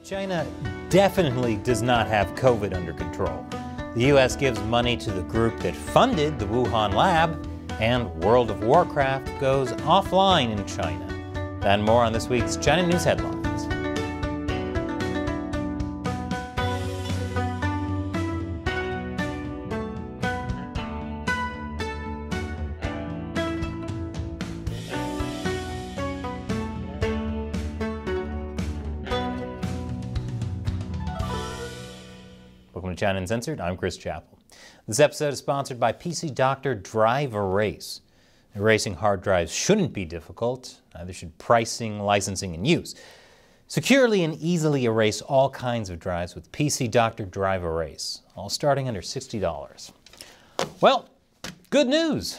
China definitely does not have COVID under control. The U.S. gives money to the group that funded the Wuhan lab, and World of Warcraft goes offline in China. And more on this week's China News Headlines. Welcome to China Uncensored. I'm Chris Chappell. This episode is sponsored by PC Doctor Drive Erase. Erasing hard drives shouldn't be difficult, neither should pricing, licensing, and use. Securely and easily erase all kinds of drives with PC Doctor Drive Erase, all starting under $60. Well, good news.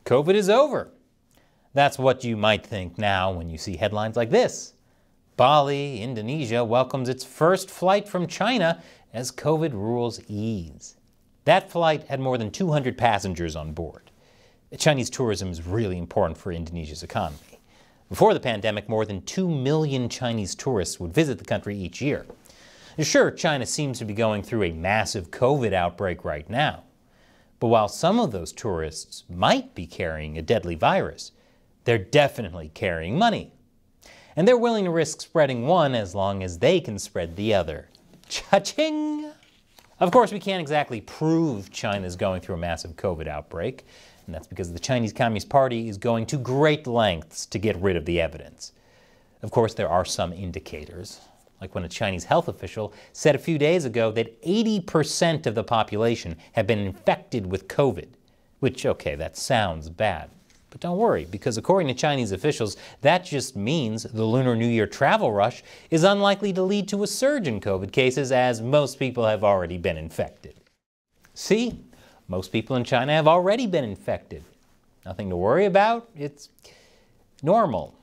COVID is over. That's what you might think now when you see headlines like this. Bali, Indonesia welcomes its first flight from China as COVID rules ease. That flight had more than 200 passengers on board. Chinese tourism is really important for Indonesia's economy. Before the pandemic, more than 2 million Chinese tourists would visit the country each year. Sure, China seems to be going through a massive COVID outbreak right now. But while some of those tourists might be carrying a deadly virus, they're definitely carrying money. And they're willing to risk spreading one as long as they can spread the other. Cha-ching! Of course, we can't exactly prove China's going through a massive COVID outbreak, and that's because the Chinese Communist Party is going to great lengths to get rid of the evidence. Of course, there are some indicators, like when a Chinese health official said a few days ago that 80% of the population have been infected with COVID, which, okay, that sounds bad. But don't worry, because according to Chinese officials, that just means the Lunar New Year travel rush is unlikely to lead to a surge in COVID cases, as most people have already been infected. See? Most people in China have already been infected. Nothing to worry about. It's normal.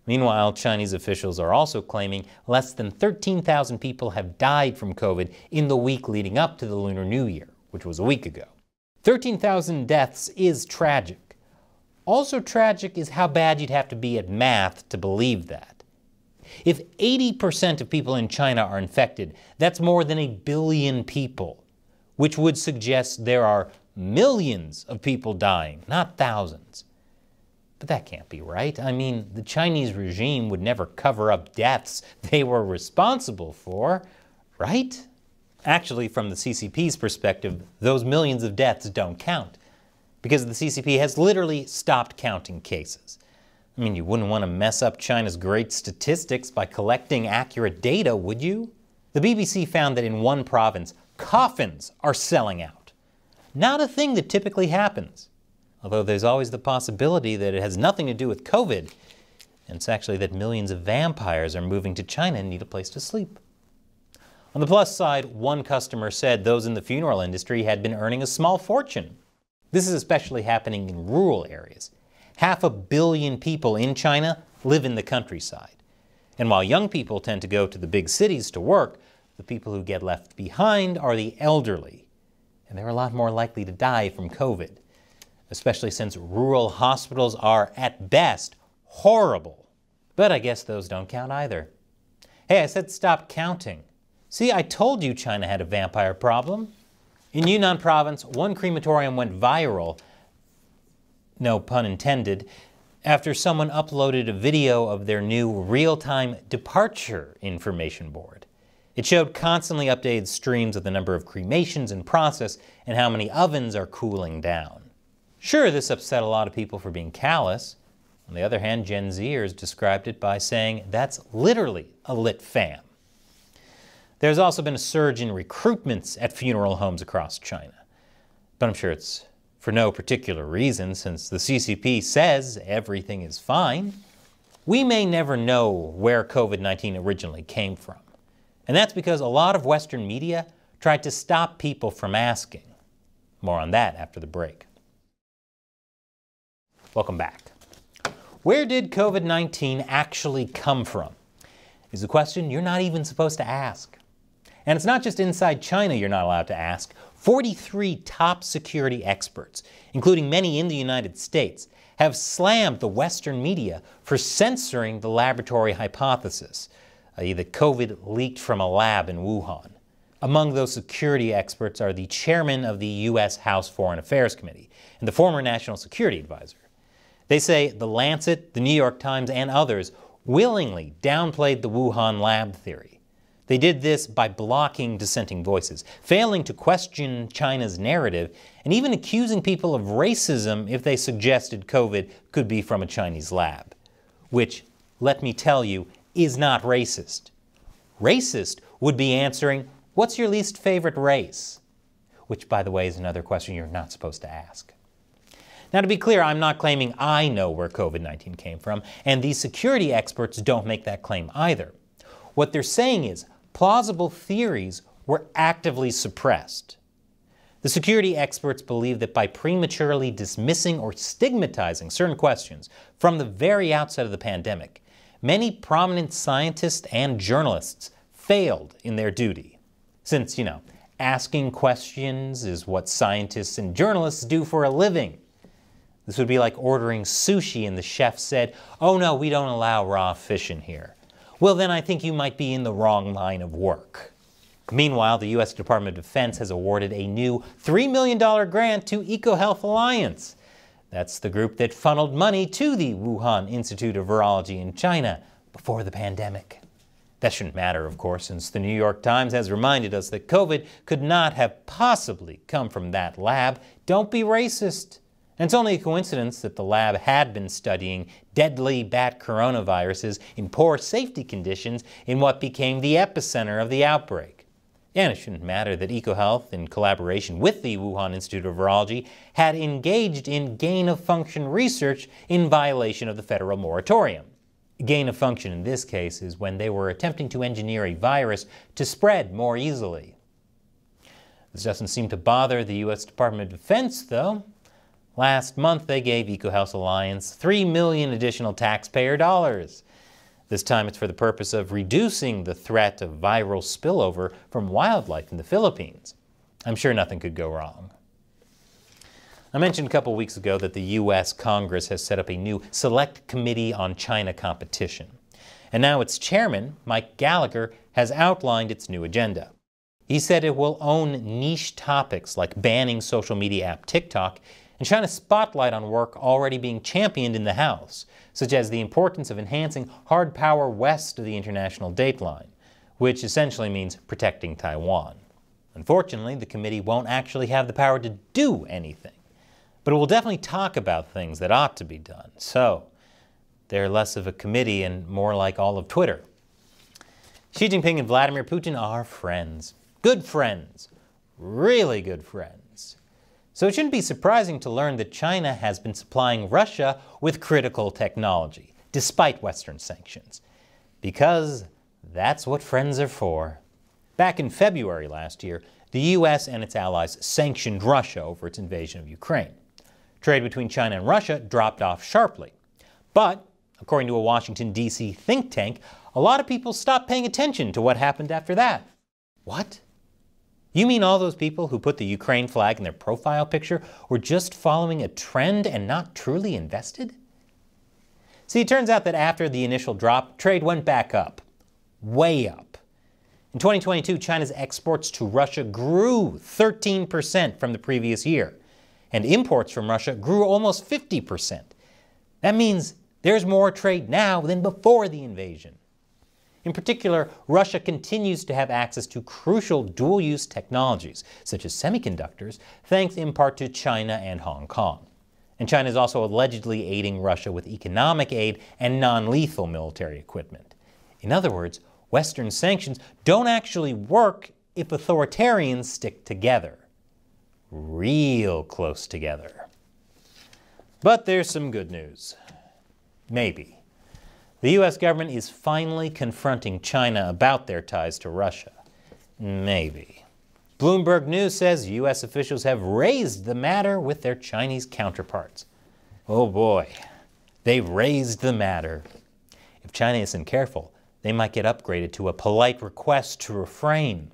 Meanwhile, Chinese officials are also claiming less than 13,000 people have died from COVID in the week leading up to the Lunar New Year, which was a week ago. 13,000 deaths is tragic. Also tragic is how bad you'd have to be at math to believe that. If 80% of people in China are infected, that's more than 1 billion people, which would suggest there are millions of people dying, not thousands. But that can't be right. I mean, the Chinese regime would never cover up deaths they were responsible for, right? Actually, from the CCP's perspective, those millions of deaths don't count, because the CCP has literally stopped counting cases. I mean, you wouldn't want to mess up China's great statistics by collecting accurate data, would you? The BBC found that in one province, coffins are selling out. Not a thing that typically happens, although there's always the possibility that it has nothing to do with COVID, and it's actually that millions of vampires are moving to China and need a place to sleep. On the plus side, one customer said those in the funeral industry had been earning a small fortune. This is especially happening in rural areas. 500 million people in China live in the countryside. And while young people tend to go to the big cities to work, the people who get left behind are the elderly. And they're a lot more likely to die from COVID, especially since rural hospitals are, at best, horrible. But I guess those don't count either. Hey, I said stop counting. See, I told you China had a vampire problem. In Yunnan province, one crematorium went viral, no pun intended, after someone uploaded a video of their new real-time departure information board. It showed constantly updated streams of the number of cremations in process and how many ovens are cooling down. Sure, this upset a lot of people for being callous. On the other hand, Gen Zers described it by saying that's literally a lit fam. There's also been a surge in recruitments at funeral homes across China. But I'm sure it's for no particular reason, since the CCP says everything is fine. We may never know where COVID-19 originally came from. And that's because a lot of Western media tried to stop people from asking. More on that after the break. Welcome back. Where did COVID-19 actually come from? Is a question you're not even supposed to ask. And it's not just inside China you're not allowed to ask. 43 top security experts, including many in the United States, have slammed the Western media for censoring the laboratory hypothesis. i.e. that COVID leaked from a lab in Wuhan. Among those security experts are the chairman of the U.S. House Foreign Affairs Committee and the former National Security Advisor. They say The Lancet, the New York Times, and others willingly downplayed the Wuhan lab theory. They did this by blocking dissenting voices, failing to question China's narrative, and even accusing people of racism if they suggested COVID could be from a Chinese lab. Which, let me tell you, is not racist. Racist would be answering, "What's your least favorite race?" Which, by the way, is another question you're not supposed to ask. Now, to be clear, I'm not claiming I know where COVID-19 came from, and these security experts don't make that claim either. What they're saying is plausible theories were actively suppressed. The security experts believe that by prematurely dismissing or stigmatizing certain questions from the very outset of the pandemic, many prominent scientists and journalists failed in their duty. Since, asking questions is what scientists and journalists do for a living. This would be like ordering sushi and the chef said, "Oh no, we don't allow raw fish in here." Well, then I think you might be in the wrong line of work. Meanwhile, the U.S. Department of Defense has awarded a new $3 million grant to EcoHealth Alliance. That's the group that funneled money to the Wuhan Institut of Virologi in China before the pandemic. That shouldn't matter, of course, since the New York Times has reminded us that COVID could not have possibly come from that lab. Don't be racist. And it's only a coincidence that the lab had been studying deadly bat coronaviruses in poor safety conditions in what became the epicenter of the outbreak. And it shouldn't matter that EcoHealth, in collaboration with the Wuhan Institute of Virology, had engaged in gain-of-function research in violation of the federal moratorium. Gain-of-function in this case is when they were attempting to engineer a virus to spread more easily. This doesn't seem to bother the U.S. Department of Defense, though. Last month, they gave EcoHealth Alliance $3 million additional taxpayer dollars. This time it's for the purpose of reducing the threat of viral spillover from wildlife in the Philippines. I'm sure nothing could go wrong. I mentioned a couple weeks ago that the U.S. Congress has set up a new Select Committee on China Competition. And now its chairman, Mike Gallagher, has outlined its new agenda. He said it will own niche topics like banning social media app TikTok and shine a spotlight on work already being championed in the House, such as the importance of enhancing hard power west of the international date line, which essentially means protecting Taiwan. Unfortunately, the committee won't actually have the power to do anything, but it will definitely talk about things that ought to be done. So, they're less of a committee and more like all of Twitter. Xi Jinping and Vladimir Putin are friends. Good friends. Really good friends. So it shouldn't be surprising to learn that China has been supplying Russia with critical technology, despite Western sanctions. Because that's what friends are for. Back in February last year, the U.S. and its allies sanctioned Russia over its invasion of Ukraine. Trade between China and Russia dropped off sharply. But, according to a Washington, D.C. think tank, a lot of people stopped paying attention to what happened after that. What? You mean all those people who put the Ukraine flag in their profile picture were just following a trend and not truly invested? See, it turns out that after the initial drop, trade went back up. Way up. In 2022, China's exports to Russia grew 13% from the previous year, and imports from Russia grew almost 50%. That means there's more trade now than before the invasion. In particular, Russia continues to have access to crucial dual-use technologies, such as semiconductors, thanks in part to China and Hong Kong. And China is also allegedly aiding Russia with economic aid and non-lethal military equipment. In other words, Western sanctions don't actually work if authoritarians stick together. Real close together. But there's some good news. Maybe. The U.S. government is finally confronting China about their ties to Russia. Maybe. Bloomberg News says U.S. officials have raised the matter with their Chinese counterparts. Oh boy, they raised the matter. If China isn't careful, they might get upgraded to a polite request to refrain.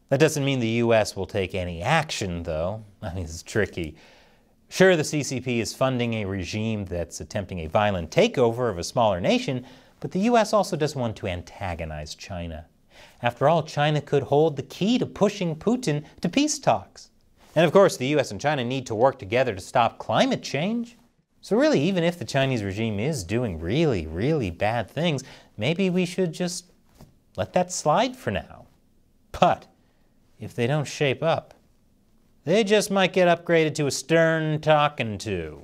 That doesn't mean the U.S. will take any action, though. I mean, it's tricky. Sure, the CCP is funding a regime that's attempting a violent takeover of a smaller nation, But the US also doesn't want to antagonize China. After all, China could hold the key to pushing Putin to peace talks. And of course, the US and China need to work together to stop climate change. So really, even if the Chinese regime is doing really, really bad things, maybe we should just let that slide for now. But if they don't shape up, they just might get upgraded to a stern talking to.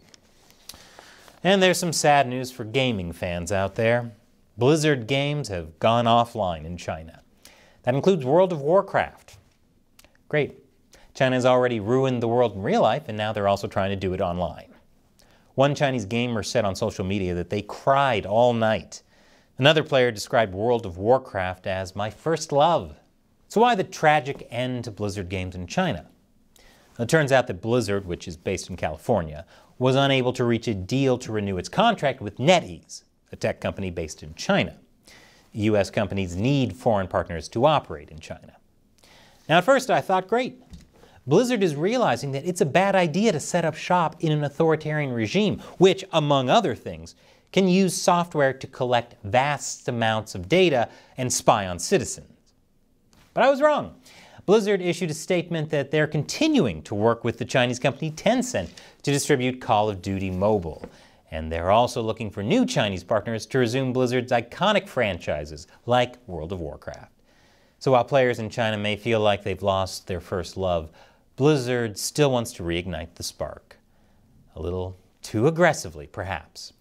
And there's some sad news for gaming fans out there. Blizzard games have gone offline in China. That includes World of Warcraft. Great. China has already ruined the world in real life, and now they're also trying to do it online. One Chinese gamer said on social media that they cried all night. Another player described World of Warcraft as my first love. So why the tragic end to Blizzard games in China? It turns out that Blizzard, which is based in California, was unable to reach a deal to renew its contract with NetEase, a tech company based in China. U.S. companies need foreign partners to operate in China. Now at first I thought, great. Blizzard is realizing that it's a bad idea to set up shop in an authoritarian regime, which, among other things, can use software to collect vast amounts of data and spy on citizens. But I was wrong. Blizzard issued a statement that they're continuing to work with the Chinese company Tencent to distribute Call of Duty Mobile. And they're also looking for new Chinese partners to resume Blizzard's iconic franchises like World of Warcraft. So while players in China may feel like they've lost their first love, Blizzard still wants to reignite the spark. A little too aggressively, perhaps.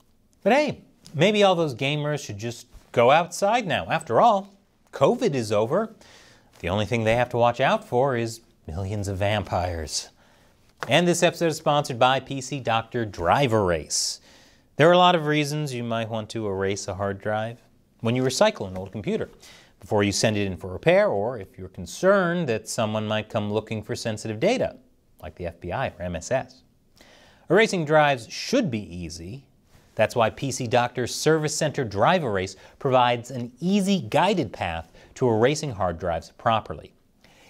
But hey, maybe all those gamers should just go outside now. After all, COVID is over. The only thing they have to watch out for is millions of vampires. And this episode is sponsored by PC Doctor Drive Erase. There are a lot of reasons you might want to erase a hard drive when you recycle an old computer, before you send it in for repair, or if you're concerned that someone might come looking for sensitive data, like the FBI or MSS. Erasing drives should be easy. That's why PC Doctor's Service Center Drive Erase provides an easy guided path to erasing hard drives properly.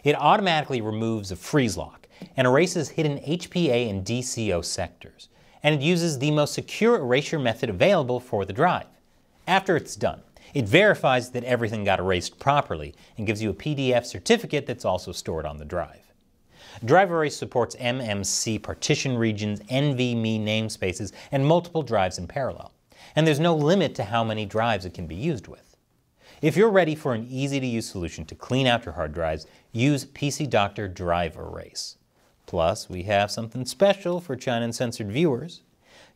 It automatically removes a freeze lock and erases hidden HPA and DCO sectors, and it uses the most secure erasure method available for the drive. After it's done, it verifies that everything got erased properly and gives you a PDF certificate that's also stored on the drive. Drive Erase supports MMC partition regions, NVMe namespaces, and multiple drives in parallel. And there's no limit to how many drives it can be used with. If you're ready for an easy-to-use solution to clean out your hard drives, use PC Doctor Drive Erase. Plus, we have something special for China Uncensored viewers.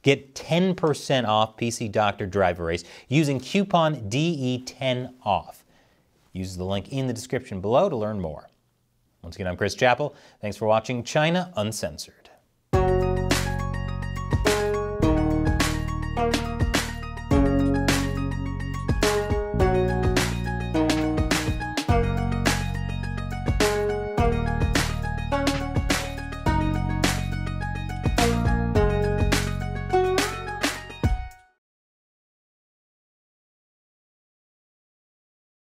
Get 10% off PC Doctor Drive Erase using coupon DE10OFF. Use the link in the description below to learn more. Once again, I'm Chris Chappell. Thanks for watching China Uncensored.